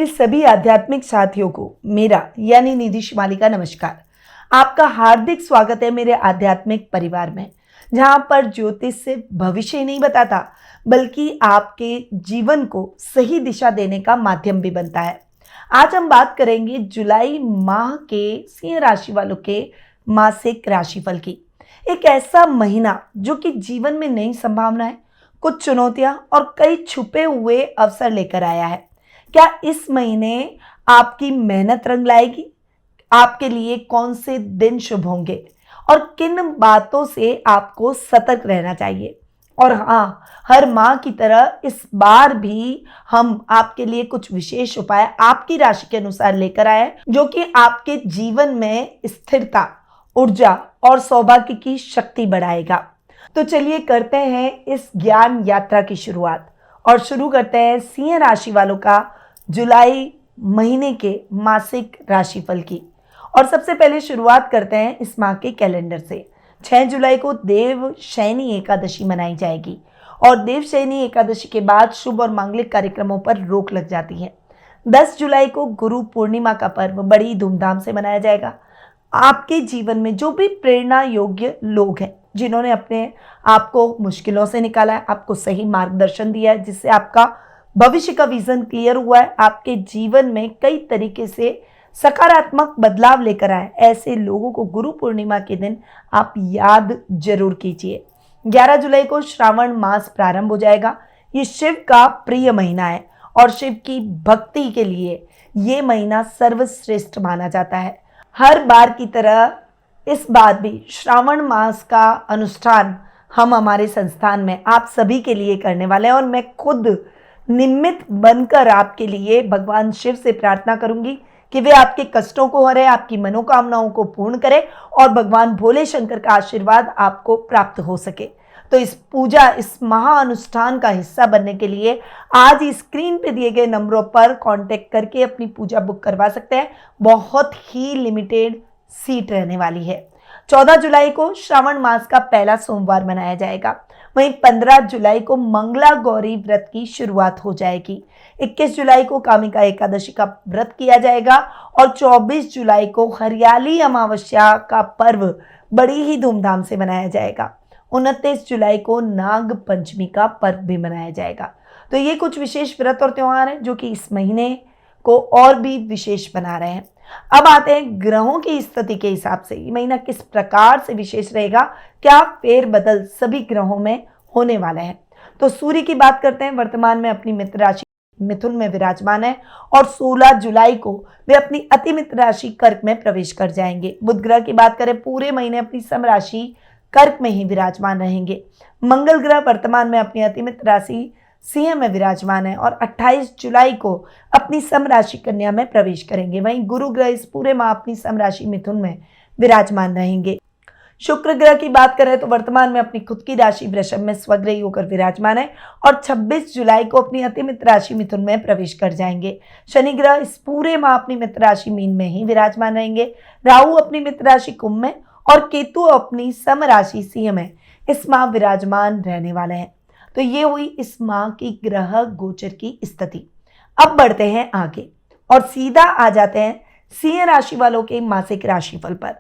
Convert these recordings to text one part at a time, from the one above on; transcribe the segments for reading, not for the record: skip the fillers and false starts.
मेरे सभी आध्यात्मिक साथियों को मेरा यानी निधि शिमाली का नमस्कार। आपका हार्दिक स्वागत है मेरे आध्यात्मिक परिवार में, जहां पर ज्योतिष से भविष्य नहीं बताता बल्कि आपके जीवन को सही दिशा देने का माध्यम भी बनता है। आज हम बात करेंगे जुलाई माह के सिंह राशि वालों के मासिक राशिफल की। एक ऐसा महीना जो कि जीवन में नई संभावनाएं, कुछ चुनौतियां और कई छुपे हुए अवसर लेकर आया है। क्या इस महीने आपकी मेहनत रंग लाएगी? आपके लिए कौन से दिन शुभ होंगे और किन बातों से आपको सतर्क रहना चाहिए? और हाँ, हर माह की तरह इस बार भी हम आपके लिए कुछ विशेष उपाय आपकी राशि के अनुसार लेकर आए हैं, जो कि आपके जीवन में स्थिरता, ऊर्जा और सौभाग्य की शक्ति बढ़ाएगा। तो चलिए करते हैं इस ज्ञान यात्रा की शुरुआत और शुरू करते हैं सिंह राशि वालों का जुलाई महीने के मासिक राशिफल की। और सबसे पहले शुरुआत करते हैं इस माह के कैलेंडर से। 6 जुलाई को देवशयनी एकादशी मनाई जाएगी और देवशयनी एकादशी के बाद शुभ और मांगलिक कार्यक्रमों पर रोक लग जाती है। 10 जुलाई को गुरु पूर्णिमा का पर्व बड़ी धूमधाम से मनाया जाएगा। आपके जीवन में जो भी प्रेरणा योग्य लोग हैं, जिन्होंने अपने आप को मुश्किलों से निकाला है, आपको सही मार्गदर्शन दिया है, जिससे आपका भविष्य का विजन क्लियर हुआ है, आपके जीवन में कई तरीके से सकारात्मक बदलाव लेकर आए, ऐसे लोगों को गुरु पूर्णिमा के दिन आप याद जरूर कीजिए। 11 जुलाई को श्रावण मास प्रारंभ हो जाएगा। ये शिव का प्रिय महीना है और शिव की भक्ति के लिए ये महीना सर्वश्रेष्ठ माना जाता है। हर बार की तरह इस बार भी श्रावण मास का अनुष्ठान हम हमारे संस्थान में आप सभी के लिए करने वाले हैं और मैं खुद निमित्त बनकर आपके लिए भगवान शिव से प्रार्थना करूंगी कि वे आपके कष्टों को हरे, आपकी मनोकामनाओं को पूर्ण करें और भगवान भोले शंकर का आशीर्वाद आपको प्राप्त हो सके। तो इस पूजा, इस महाअनुष्ठान का हिस्सा बनने के लिए आज ही स्क्रीन पे दिए गए नंबरों पर कांटेक्ट करके अपनी पूजा बुक करवा सकते हैं। बहुत ही लिमिटेड सीट रहने वाली है। 14 जुलाई को श्रावण मास का पहला सोमवार मनाया जाएगा। वहीं 15 जुलाई को मंगला गौरी व्रत की शुरुआत हो जाएगी। 21 जुलाई को कामिका एकादशी का व्रत किया जाएगा और 24 जुलाई को हरियाली अमावस्या का पर्व बड़ी ही धूमधाम से मनाया जाएगा। 29 जुलाई को नाग पंचमी का पर्व भी मनाया जाएगा। तो ये कुछ विशेष व्रत और त्योहार हैं जो कि इस महीने को और भी विशेष बना रहे हैं। अब आते हैं ग्रहों की स्थिति के हिसाब से ये महीना किस प्रकार से विशेष रहेगा, क्या फेरबदल सभी ग्रहों में होने वाले हैं। तो सूर्य की बात करते हैं। वर्तमान में अपनी मित्र राशि मिथुन में विराजमान है और 16 जुलाई को वे अपनी अति मित्र राशि कर्क में प्रवेश कर जाएंगे। बुध ग्रह की बात करें, पूरे महीने अपनी सम राशि कर्क में ही विराजमान रहेंगे। मंगल ग्रह वर्तमान में अपनी अति मित्र राशि सिंह में विराजमान है और 28 जुलाई को अपनी सम राशि कन्या में प्रवेश करेंगे। वहीं गुरु ग्रह इस पूरे माह अपनी सम राशि मिथुन में विराजमान रहेंगे। शुक्र ग्रह की बात करें तो वर्तमान में अपनी खुद की राशि वृषभ में स्वग्रही होकर विराजमान है और 26 जुलाई को अपनी अति मित्र राशि मिथुन में प्रवेश कर जाएंगे। शनि ग्रह इस पूरे माह अपनी मित्र राशि मीन में ही विराजमान रहेंगे। राहु अपनी मित्र राशि कुंभ में और केतु अपनी सम राशि सिंह में इस माह विराजमान रहने वाले हैं। तो ये हुई इस माह की ग्रह गोचर की स्थिति। अब बढ़ते हैं आगे और सीधा आ जाते हैं सिंह राशि वालों के मासिक राशिफल पर।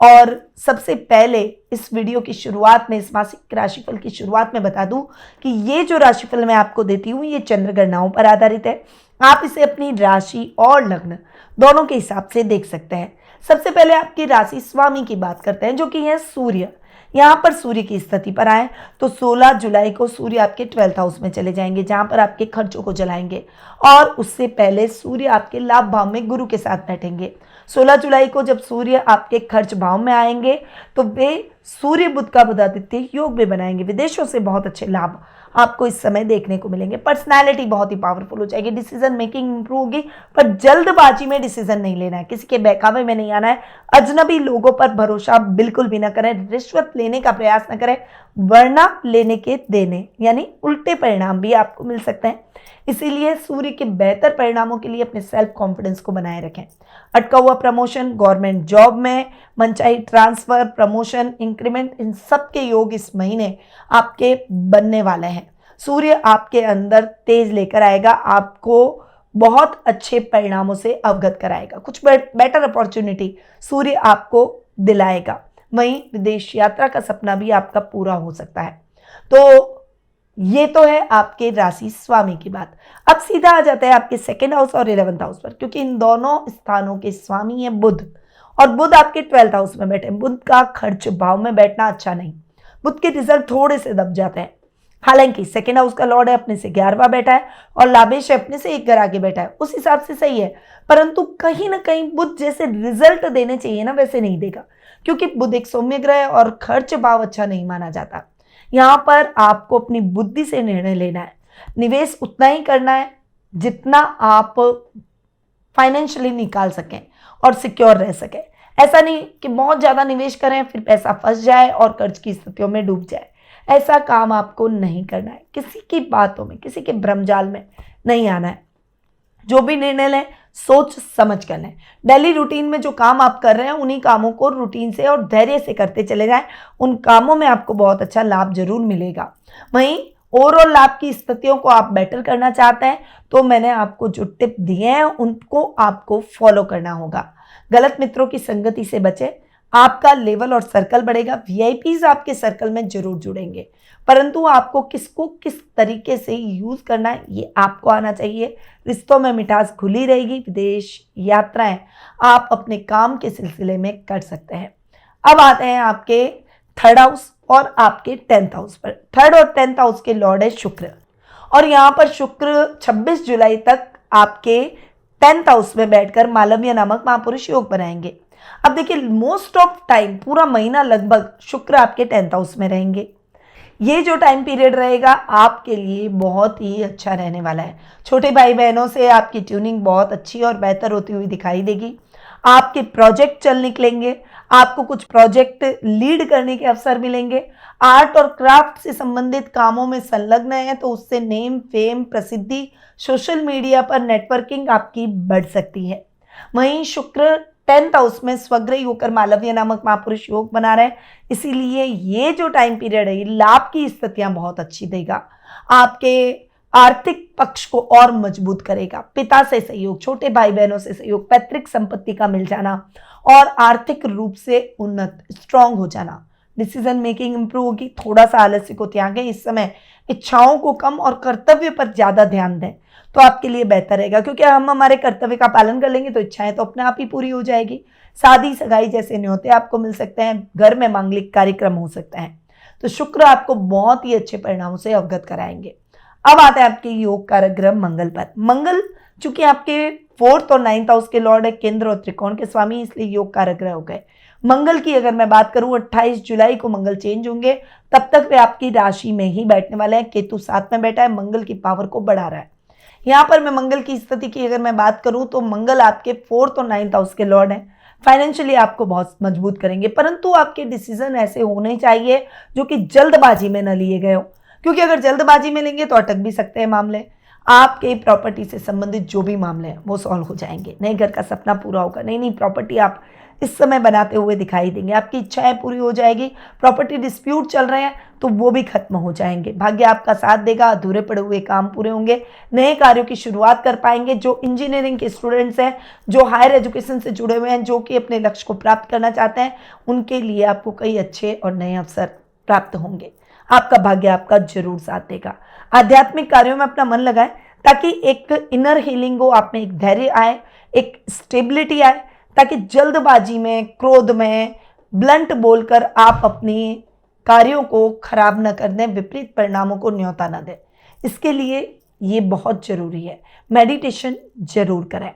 और सबसे पहले इस वीडियो की शुरुआत में, इस मासिक राशिफल की शुरुआत में बता दूं कि ये जो राशिफल मैं आपको देती हूँ ये चंद्र गणनाओं पर आधारित है। आप इसे अपनी राशि और लग्न दोनों के हिसाब से देख सकते हैं। सबसे पहले आपकी राशि स्वामी की बात करते हैं, जो कि है सूर्य। यहाँ पर सूर्य की स्थिति पर आए तो 16 जुलाई को सूर्य आपके 12th हाउस में चले जाएंगे, जहां पर आपके खर्चों को जलाएंगे और उससे पहले सूर्य आपके लाभ भाव में गुरु के साथ बैठेंगे। 16 जुलाई को जब सूर्य आपके खर्च भाव में आएंगे तो वे सूर्य बुध का बुधादित्य योग भी बनाएंगे। विदेशों से बहुत अच्छे लाभ आपको इस समय देखने को मिलेंगे। पर्सनैलिटी बहुत ही पावरफुल हो जाएगी, डिसीजन मेकिंग इंप्रूव होगी, पर जल्दबाजी में डिसीजन नहीं लेना है, किसी के बहकावे में नहीं आना है। अजनबी लोगों पर भरोसा बिल्कुल भी ना करें, रिश्वत लेने का प्रयास न करें, वरना लेने के देने यानी उल्टे परिणाम भी आपको मिल सकते हैं। इसीलिए सूर्य के बेहतर परिणामों के लिए अपने सेल्फ कॉन्फिडेंस को बनाए रखें। अटका हुआ प्रमोशन, गवर्नमेंट जॉब में मनचाही ट्रांसफर, प्रमोशन, इंक्रीमेंट, इन सब के योग इस महीने आपके बनने वाले हैं। सूर्य आपके अंदर तेज लेकर आएगा, आपको बहुत अच्छे परिणामों से अवगत कराएगा। कुछ बेटर अपॉर्चुनिटी सूर्य आपको दिलाएगा। वहीं विदेश यात्रा का सपना भी आपका पूरा हो सकता है। तो ये तो है आपके राशि स्वामी की बात। अब सीधा आ जाता है आपके सेकेंड हाउस और 11th हाउस पर, क्योंकि इन दोनों स्थानों के स्वामी है बुध, और बुध आपके 12th हाउस में बैठे। बुध का खर्च भाव में बैठना अच्छा नहीं, बुध के रिजल्ट थोड़े से दब जाते हैं। हालांकि सेकेंड हाउस का लॉर्ड है अपने से 11वां बैठा है और लाभेश है अपने से एक घर आगे बैठा है, उस हिसाब से सही है। परंतु कहीं ना कहीं बुध जैसे रिजल्ट देने चाहिए ना, वैसे नहीं देगा, क्योंकि बुध एक सौम्य ग्रह है और खर्च भाव अच्छा नहीं माना जाता। यहाँ पर आपको अपनी बुद्धि से निर्णय लेना है, निवेश उतना ही करना है जितना आप फाइनेंशियली निकाल सकें और सिक्योर रह सकें। ऐसा नहीं कि बहुत ज्यादा निवेश करें फिर पैसा फंस जाए और कर्ज की स्थितियों में डूब जाए। ऐसा काम आपको नहीं करना है, किसी की बातों में, किसी के भ्रमजाल में नहीं आना है। जो भी निर्णय लें सोच समझ कर लें। डेली रूटीन में जो काम आप कर रहे हैं उन्हीं कामों को रूटीन से और धैर्य से करते चले जाएं, उन कामों में आपको बहुत अच्छा लाभ जरूर मिलेगा। वहीं ओवरऑल लाभ की स्थितियों को आप बेटर करना चाहते हैं तो मैंने आपको जो टिप दिए हैं उनको आपको फॉलो करना होगा। गलत मित्रों की संगति से बचें, आपका लेवल और सर्कल बढ़ेगा। वीआईपीज आपके सर्कल में जरूर जुड़ेंगे, परंतु आपको किसको किस तरीके से यूज करना है ये आपको आना चाहिए। रिश्तों में मिठास घुली रहेगी। विदेश यात्राएं आप अपने काम के सिलसिले में कर सकते हैं। अब आते हैं आपके थर्ड हाउस और आपके 10th हाउस पर। थर्ड और 10th हाउस के लॉर्ड है शुक्र, और यहाँ पर शुक्र 26 जुलाई तक आपके 10th हाउस में बैठकर मालव्य नामक महापुरुष योग बनाएंगे। अब देखिए मोस्ट ऑफ टाइम पूरा महीना लगभग शुक्र आपके 10th हाउस में रहेंगे। ये जो टाइम पीरियड रहेगा आपके लिए बहुत ही अच्छा रहने वाला है। छोटे भाई बहनों से आपकी ट्यूनिंग बहुत अच्छी और बेहतर होती हुई दिखाई देगी। आपके प्रोजेक्ट चल निकलेंगे, आपको कुछ प्रोजेक्ट लीड करने के अवसर मिलेंगे। आर्ट और क्राफ्ट से संबंधित कामों में संलग्न है तो उससे नेम फेम प्रसिद्धि सोशल मीडिया पर नेटवर्किंग आपकी बढ़ सकती है। वहीं शुक्र 10th हाउस में स्वग्रही होकर मालव्य नामक महापुरुष योग बना रहे हैं, इसीलिए ये जो टाइम पीरियड है ये लाभ की स्थितियां बहुत अच्छी देगा। आपके आर्थिक पक्ष को और मजबूत करेगा। पिता से सहयोग, छोटे भाई बहनों से सहयोग, पैतृक संपत्ति का मिल जाना और आर्थिक रूप से उन्नत स्ट्रांग हो जाना। डिसीजन मेकिंग इंप्रूव होगी। थोड़ा सा आलस्य को त्यागें इस समय, इच्छाओं को कम और कर्तव्य पर ज्यादा ध्यान दें तो आपके लिए बेहतर रहेगा, क्योंकि हम हमारे कर्तव्य का पालन कर लेंगे तो इच्छाएं तो अपने आप ही पूरी हो जाएगी। शादी सगाई जैसे न्योते आपको मिल सकते हैं, घर में मांगलिक कार्यक्रम हो सकते हैं। तो शुक्र आपको बहुत ही अच्छे परिणामों से अवगत कराएंगे। अब आता है आपके योग कारक ग्रह मंगल पर। मंगल चूंकि आपके 4th और 9th हाउस के लॉर्ड है, केंद्र और त्रिकोण के स्वामी, इसलिए योग कारक ग्रह हो गए। मंगल की अगर मैं बात करूं 28 जुलाई को मंगल चेंज होंगे, तब तक वे आपकी राशि में ही बैठने वाले हैं। केतु 7 में बैठा है, मंगल की पावर को बढ़ा रहा है। यहाँ पर मैं मंगल की स्थिति की अगर मैं बात करूं तो मंगल आपके 4th और 9th हाउस के लॉर्ड हैं। फाइनेंशियली आपको बहुत मजबूत करेंगे, परंतु आपके डिसीजन ऐसे होने चाहिए जो कि जल्दबाजी में न लिए गए हो, क्योंकि अगर जल्दबाजी में लेंगे तो अटक भी सकते हैं मामले। आपके प्रॉपर्टी से संबंधित जो भी मामले हैं वो सॉल्व हो जाएंगे। नए घर का सपना पूरा होगा, नई प्रॉपर्टी आप इस समय बनाते हुए दिखाई देंगे। आपकी इच्छाएं पूरी हो जाएगी। प्रॉपर्टी डिस्प्यूट चल रहे हैं तो वो भी खत्म हो जाएंगे। भाग्य आपका साथ देगा, अधूरे पड़े हुए काम पूरे होंगे। नए कार्यों की शुरुआत कर पाएंगे। जो इंजीनियरिंग के स्टूडेंट्स हैं, जो हायर एजुकेशन से जुड़े हुए हैं, जो कि अपने लक्ष्य को प्राप्त करना चाहते हैं, उनके लिए आपको कई अच्छे और नए अवसर प्राप्त होंगे। आपका भाग्य आपका जरूर साथ देगा। आध्यात्मिक कार्यों में अपना मन लगाएं ताकि एक इनर हीलिंग हो, आप में एक धैर्य आए, एक स्टेबिलिटी आए, ताकि जल्दबाजी में, क्रोध में, ब्लंट बोलकर आप अपनी कार्यों को खराब न कर दें, विपरीत परिणामों को न्योता न दें। इसके लिए ये बहुत जरूरी है। मेडिटेशन जरूर करें।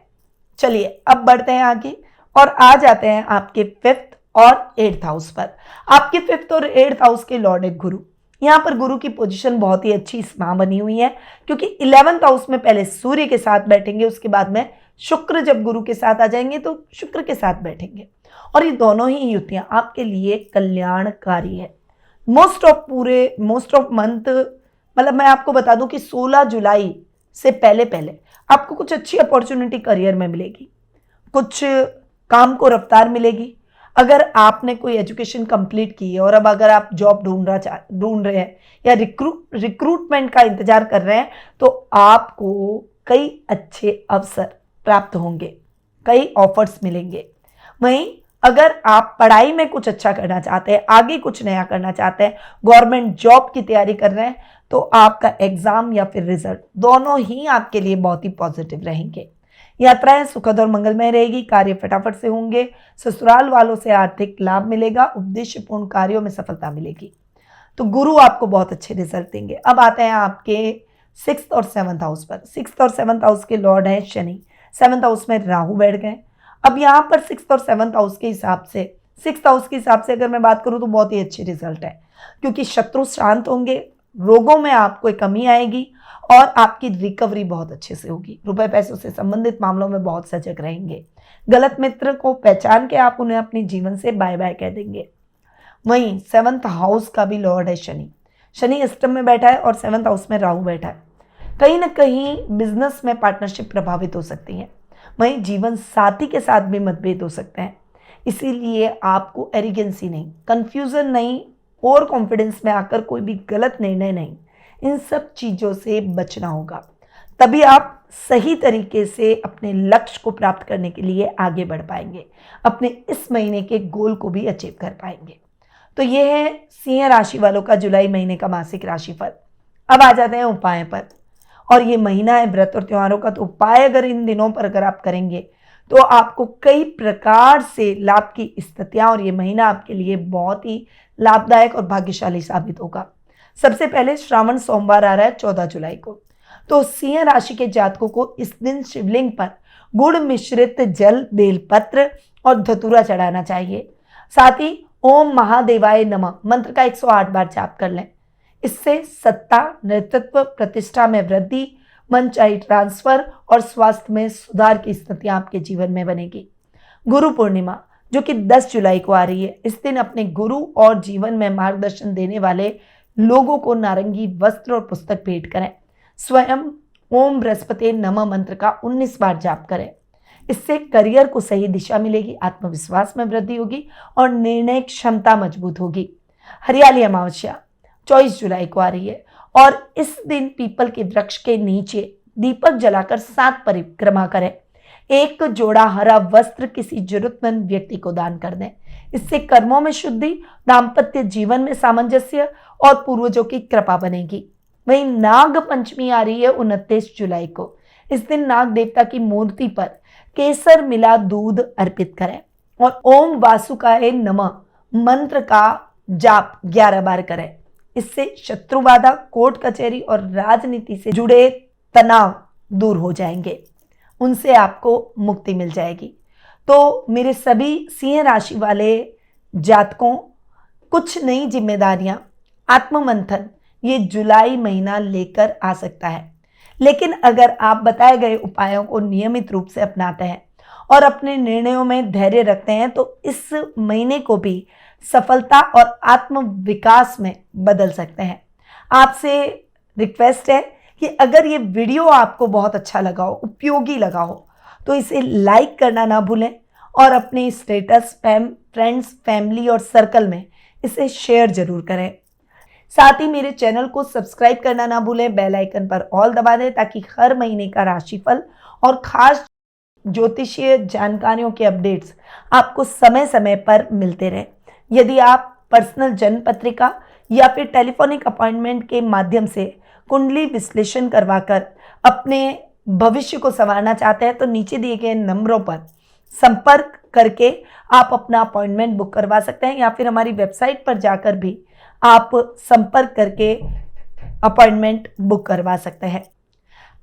चलिए अब बढ़ते हैं आगे और आ जाते हैं आपके 5th और 8th हाउस पर। आपके 5th और 8th हाउस के लॉर्ड है गुरु। यहाँ पर गुरु की पोजीशन बहुत ही अच्छी इस माह बनी हुई है, क्योंकि 11th हाउस में पहले सूर्य के साथ बैठेंगे, उसके बाद में शुक्र जब गुरु के साथ आ जाएंगे तो शुक्र के साथ बैठेंगे, और ये दोनों ही युतियां आपके लिए कल्याणकारी है। मोस्ट ऑफ मंथ, मतलब मैं आपको बता दूं कि 16 जुलाई से पहले पहले आपको कुछ अच्छी अपॉर्चुनिटी करियर में मिलेगी, कुछ काम को रफ्तार मिलेगी। अगर आपने कोई एजुकेशन कंप्लीट की है और अब अगर आप जॉब ढूंढ रहे हैं या रिक्रूटमेंट का इंतजार कर रहे हैं तो आपको कई अच्छे अवसर प्राप्त होंगे, कई ऑफर्स मिलेंगे। वहीं अगर आप पढ़ाई में कुछ अच्छा करना चाहते हैं, आगे कुछ नया करना चाहते हैं, गवर्नमेंट जॉब की तैयारी कर रहे हैं, तो आपका एग्जाम या फिर रिजल्ट दोनों ही आपके लिए बहुत ही पॉजिटिव रहेंगे। यात्राएं सुखद और मंगलमय रहेगी, कार्य फटाफट से होंगे, ससुराल वालों से आर्थिक लाभ मिलेगा, उद्देश्यपूर्ण कार्यों में सफलता मिलेगी। तो गुरु आपको बहुत अच्छे रिजल्ट देंगे। अब आते हैं आपके 6th और 7th हाउस पर। 6th और 7th हाउस के लॉर्ड हैं शनि, 7th हाउस में राहु बैठ गए। अब यहाँ पर 6th और 7th हाउस के हिसाब से, 6th हाउस के हिसाब से अगर मैं बात करूँ तो बहुत ही अच्छे रिजल्ट है, क्योंकि शत्रु शांत होंगे, रोगों में आपको कमी आएगी और आपकी रिकवरी बहुत अच्छे से होगी। रुपए पैसों से संबंधित मामलों में बहुत सजग रहेंगे। गलत मित्र को पहचान के आप उन्हें अपने जीवन से बाय बाय कह देंगे। वहीं 7th हाउस का भी लॉर्ड है शनि, शनि अष्टम में बैठा है और 7th हाउस में राहु बैठा है। कहीं ना कहीं बिजनेस में पार्टनरशिप प्रभावित हो सकती है, वहीं जीवन साथी के साथ भी मतभेद हो सकते हैं। इसीलिए आपको एरिगेंसी नहीं, कंफ्यूजन नहीं, ओवर कॉन्फिडेंस में आकर कोई भी गलत निर्णय नहीं, इन सब चीज़ों से बचना होगा। तभी आप सही तरीके से अपने लक्ष्य को प्राप्त करने के लिए आगे बढ़ पाएंगे, अपने इस महीने के गोल को भी अचीव कर पाएंगे। तो ये है सिंह राशि वालों का जुलाई महीने का मासिक राशिफल। अब आ जाते हैं उपाय पर। और ये महीना है व्रत और त्योहारों का, तो उपाय अगर इन दिनों पर अगर आप करेंगे तो आपको कई प्रकार से लाभ की स्थितियां, और ये महीना आपके लिए बहुत ही लाभदायक और भाग्यशाली साबित होगा। सबसे पहले श्रावण सोमवार आ रहा है 14 जुलाई को, तो सिंह राशि के जातकों को इस दिन शिवलिंग पर गुड़ मिश्रित जल, बेलपत्र और धतूरा चढ़ाना चाहिए। साथ ही ओम महादेवाय नमः मंत्र का 108 बार जाप कर लें। इससे सत्ता, नेतृत्व, प्रतिष्ठा में वृद्धि, मनचाही ट्रांसफर और स्वास्थ्य में सुधार की स्थितियां आपके जीवन में बनेगी। गुरु पूर्णिमा जो कि 10 जुलाई को आ रही है, इस दिन अपने गुरु और जीवन में मार्गदर्शन देने वाले लोगों को नारंगी वस्त्र और पुस्तक भेंट करें। स्वयं ओम बृहस्पति नमः मंत्र का 19 बार जाप करें। इससे करियर को सही दिशा मिलेगी, आत्मविश्वास में वृद्धि होगी और निर्णय क्षमता मजबूत होगी। हरियाली अमावस्या 24 जुलाई को आ रही है और इस दिन पीपल के वृक्ष के नीचे दीपक जलाकर 7 परिक्रमा करें। एक जोड़ा हरा वस्त्र किसी जरूरतमंद व्यक्ति को दान कर दें। इससे कर्मों में शुद्धि, दाम्पत्य जीवन में सामंजस्य और पूर्वजों की कृपा बनेगी। वहीं नाग पंचमी आ रही है 29 जुलाई को। इस दिन नाग देवता की मूर्ति पर केसर मिला दूध अर्पित करें और ओम वासुकाय नमः मंत्र का जाप 11 बार करें। इससे शत्रु बाधा, कोर्ट कचहरी और राजनीति से जुड़े तनाव दूर हो जाएंगे, उनसे आपको मुक्ति मिल जाएगी। तो मेरे सभी सिंह राशि वाले जातकों, कुछ नई जिम्मेदारियां, आत्ममंथन ये जुलाई महीना लेकर आ सकता है, लेकिन अगर आप बताए गए उपायों को नियमित रूप से अपनाते हैं और अपने निर्णयों में धैर्य रखते हैं तो इस महीने को भी सफलता और आत्म विकास में बदल सकते हैं। आपसे रिक्वेस्ट है कि अगर ये वीडियो आपको बहुत अच्छा लगा हो, उपयोगी लगा हो, तो इसे लाइक करना ना भूलें और अपने स्टेटस, फ्रेंड्स, फैमिली और सर्कल में इसे शेयर जरूर करें। साथ ही मेरे चैनल को सब्सक्राइब करना ना भूलें, बेल आइकन पर ऑल दबा दें ताकि हर महीने का राशिफल और खास ज्योतिषीय जानकारियों के अपडेट्स आपको समय समय पर मिलते रहें। यदि आप पर्सनल जन्म पत्रिका या फिर टेलीफोनिक अपॉइंटमेंट के माध्यम से कुंडली विश्लेषण करवाकर अपने भविष्य को संवारना चाहते हैं तो नीचे दिए गए नंबरों पर संपर्क करके आप अपना अपॉइंटमेंट बुक करवा सकते हैं, या फिर हमारी वेबसाइट पर जाकर भी आप संपर्क करके अपॉइंटमेंट बुक करवा सकते हैं।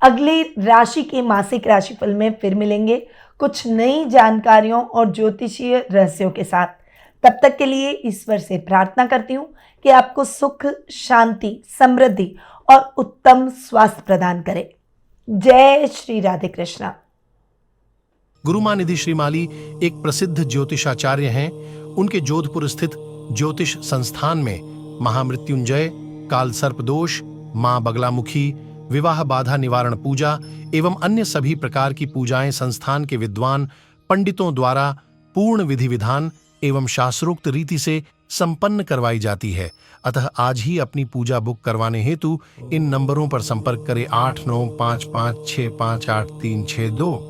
अगली राशि के मासिक राशिफल में फिर मिलेंगे कुछ नई जानकारियों और ज्योतिषीय रहस्यों के साथ। तब तक के लिए ईश्वर से प्रार्थना करती हूँ कि आपको सुख, शांति, समृद्धि और उत्तम स्वास्थ्य प्रदान करे। जय श्री राधे कृष्णा। गुरुमानिधि श्रीमाली एक प्रसिद्ध ज्योतिषाचार्य हैं। उनके जोधपुर स्थित ज्योतिष संस्थान में महामृत्युंजय, काल सर्प दोष, मां बगलामुखी, विवाह बाधा निवारण पूजा एवं अन्य सभी प्रकार की पूजाएं संस्थान के विद्वान पंडितों द्वारा पूर्ण विधि विधान एवं शास्त्रोक्त रीति से संपन्न करवाई जाती है। अतः आज ही अपनी पूजा बुक करवाने हेतु इन नंबरों पर संपर्क करें 8955658362।